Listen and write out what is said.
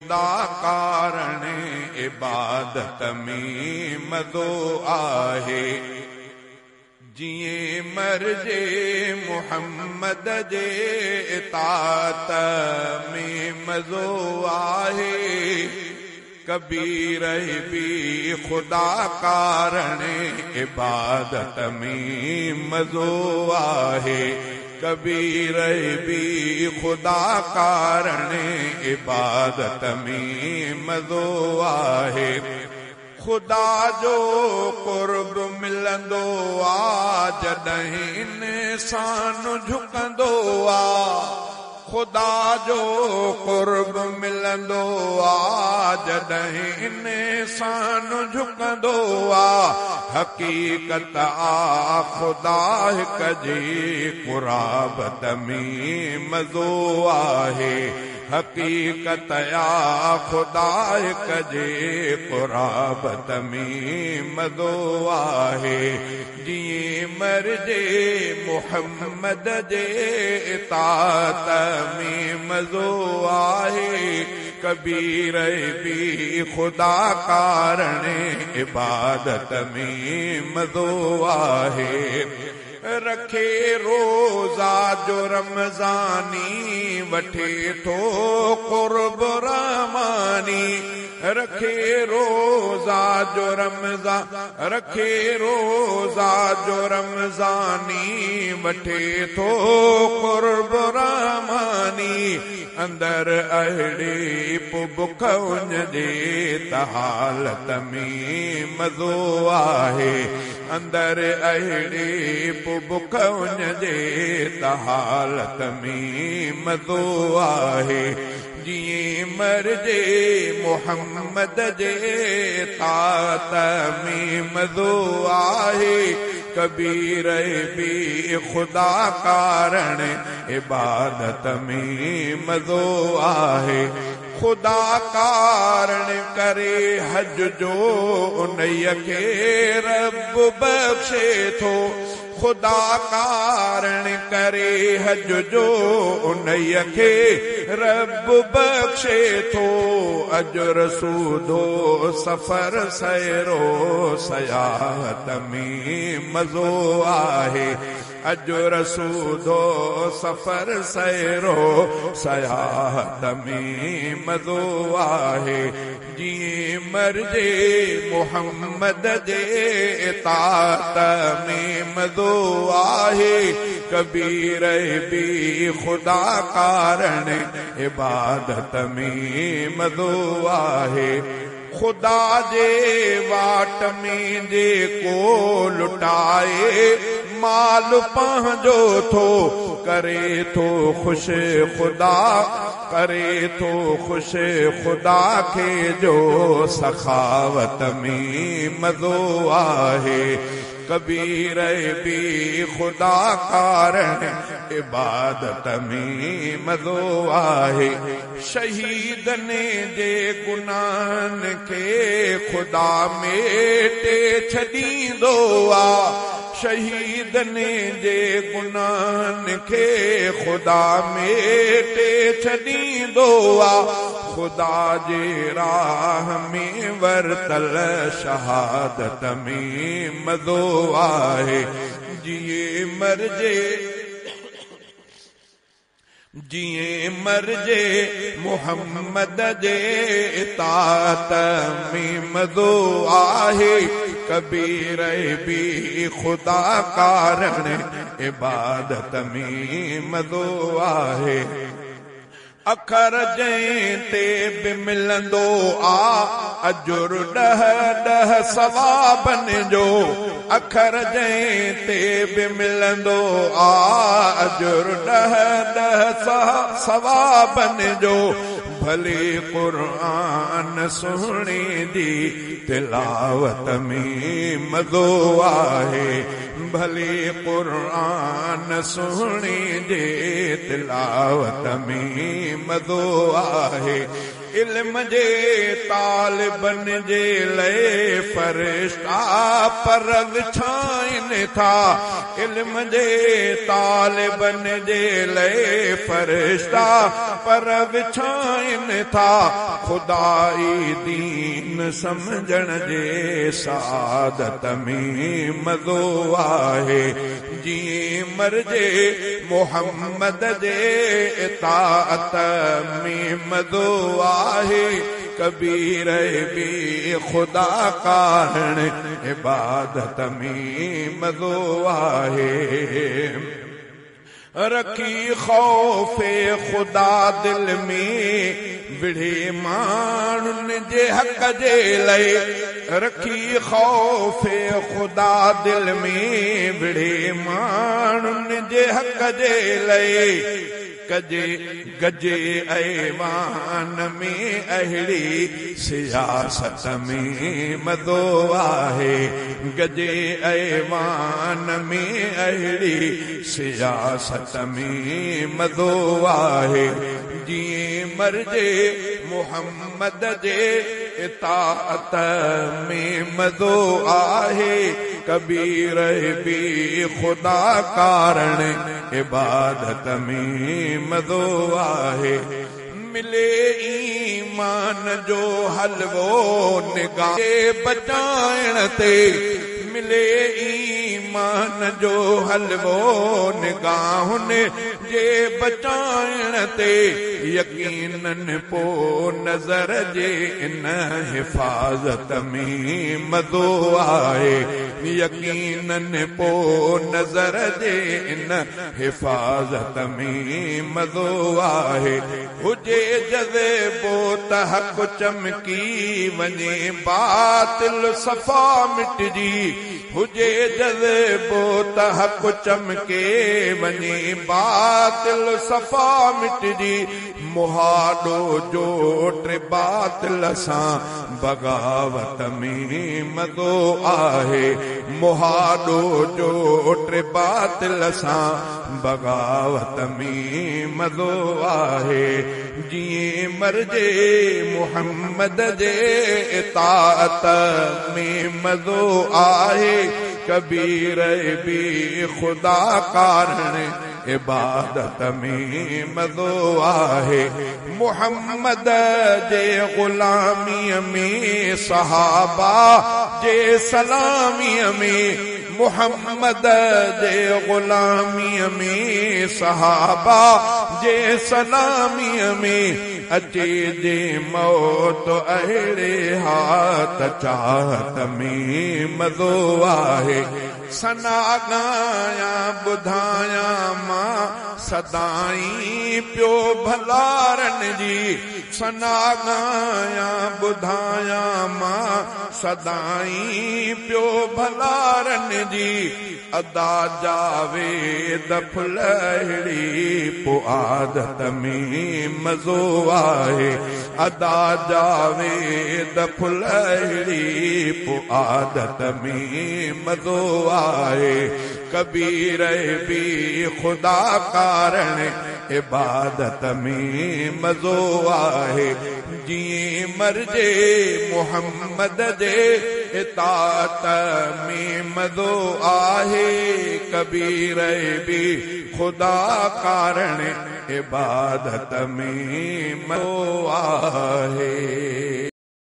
खुदा कारण इबादत में मज़ो आहे। जिए मर्जे मुहम्मद जे इताअत में मज़ो आहे। कबीर भी खुदा कारण इबादत में मज़ो आहे। कबीर भी खुदा कारण इबादत में मज़ो आहे। खुदा जो क़ुर्ब मिलंदो आ जॾहिं इंसान झुकंदो आ। खुदा जो क़ुर्ब मिलंदो आ जॾहिं इंसान झुकंदो आ। हक़ीक़त आ खुदा हिक जी क़ुराबत में मज़ो आहे। हक़ीक़त आ खुदा हिक जी क़ुराबत में मज़ो आहे। जीअं मर्जे मुहम्मद जे इताअत में मज़ो आहे। कबीर भी खुदा कारण इबादत में मज़ो आहे। रखे रोज़ा जो रमज़ानी वठे थो क़ुर्ब रहमानी। रखे रोज़ा जो रखे रोज़ा जो रमज़ानी वठे थो क़ुर्ब रहमानी। अंदर अहिड़ी बुख उनजे त हालत में मज़ो आहे। अंदर अहिड़ी बुख उनजे त हालत में मज़ो आहे। जीअं मर्जे मुहम्मद जे इताअत में मज़ो आहे। कबीर भी खुदा कारण इबादत में मज़ो आहे। खुदा कारण करे हज जो उन्हीअ खे रब बख़्शे थो। खुदा कारण करे हज जो उन्हीअ खे रब बख़्शे थो। अजर सूदो सफ़र सैरो सयाहत में मज़ो आहे। अजर सूदो सफ़र सैरो सयाहत में मज़ो आहे। जीअं मर्जे मुहम्मद जे इताअत में मज़ो आहे। कबीर भी खुदा कारण इबादत में मज़ो आहे। खुदा जे वाट में जेको लुटाए माल पंहिंजो थो करे थो ख़ुश खुदा करे थो ख़ुश खुदा खे जो सखावत में मज़ो आहे। कबीर भी खुदा कारण इबादत में मज़ो आहे। शहीदने जे गुनाहन खे खुदा मेटे छॾींदो आ। शहीदने जे गुनाहन खे खुदा मेटे छॾींदो आ। खुदा जे राह में वरतल शहादत में मज़ो आहे। जीअं मर्जे मुहम्मद जे इताअत में मज़ो आहे। कबीर भी खुदा कारण इबादत में मज़ो आहे। अखर जंहिं ते बि मिलंदो आ अजुर 10 सवाबन जो। अखर जंहिं ते बि मिलंदो आ अजुर 10 सवाबन जो। भले क़ुरान सुहिणे जी तिलावत में मज़ो आहे। भले क़ुरान सुहिणे जे तिलावत में मज़ो आहे। इल्म जे तालिबन जे लए फरिश्ता पर विछाइनि था। इल्म जे तालिबन जे लए फरिश्ता पर विछाइनि था। खुदाई दीन समझण जे सादत में मज़ो आहे। जीअं मर्जे मोहम्मद जे इताअत में मज़ो आहे। कबीर भी खुदा कारण इबादत में मज़ो आहे। रखी खौफे खुदा दिल में विढ़े माण्हुनि जे हक़ जे लए। रखी खौफे खुदा दिल में विढ़े माण्हुनि जे हक़ जे लए। कजे गजे ऐवान में अहिड़ी सियासत में मज़ो आहे। गजे ऐवान में अहिड़ी सियासत में मज़ो आहे। जीअं मर्जे मोहम्मद जे इताअत में मज़ो आहे। कबीर भी खुदा कारण इबादत में मज़ो आहे। मिले ईमान जो हलवो निगाह बचाइण ते। मिले ईमान जो हलवो निगाहुनि जे बचाइण ते। यकीनन पो नज़र जे इन हिफ़ाज़त में मज़ो आहे। यकीनन पो नज़र जे इन हिफ़ाज़त में मज़ो आहे। हुजे जज़्बो त हक़ चमकी वञे बातिल सफ़ा मिटजी। हुजे जज़्बो त हक़ चमके वञे बातिल सफ़ा मिटजी। मुहाॾो जो टे बातिल सां बग़ावत में मज़ो आहे। मुहाॾो जो टे बातिल सां बग़ावत में मज़ो आहे। जीअं मर्जे मोहम्मद जे इताअत में मज़ो आहे। कबीर भी खुदा कारण इबादत में मज़ो आहे। मोहम्मद जे ग़ुलामीअ में सहाबा जे सलामीअ में। मोहम्मद जे ग़ुलामीअ में सहाबा जे सलामीअ में। अचे जे मौत अहिड़े हाथ चाहत में मज़ो आहे। सना गाया ॿुधाया मां सदाई पियो भलारन जी। सना गाया ॿुधाया मां सदाई पियो भलारन जी। अदा जावेद फुल अहिड़ी पो आदत में मज़ो आहे। अदा जावेद फुल अहिड़ी पो आदत में मज़ो आहे। कबीर भी खुदा कारण इबादत में मज़ो आहे। जीअं मर्जे मोहम्मद जे इताअत में मज़ो आहे। कबीर भी खुदा कारण इबादत में मज़ो आहे।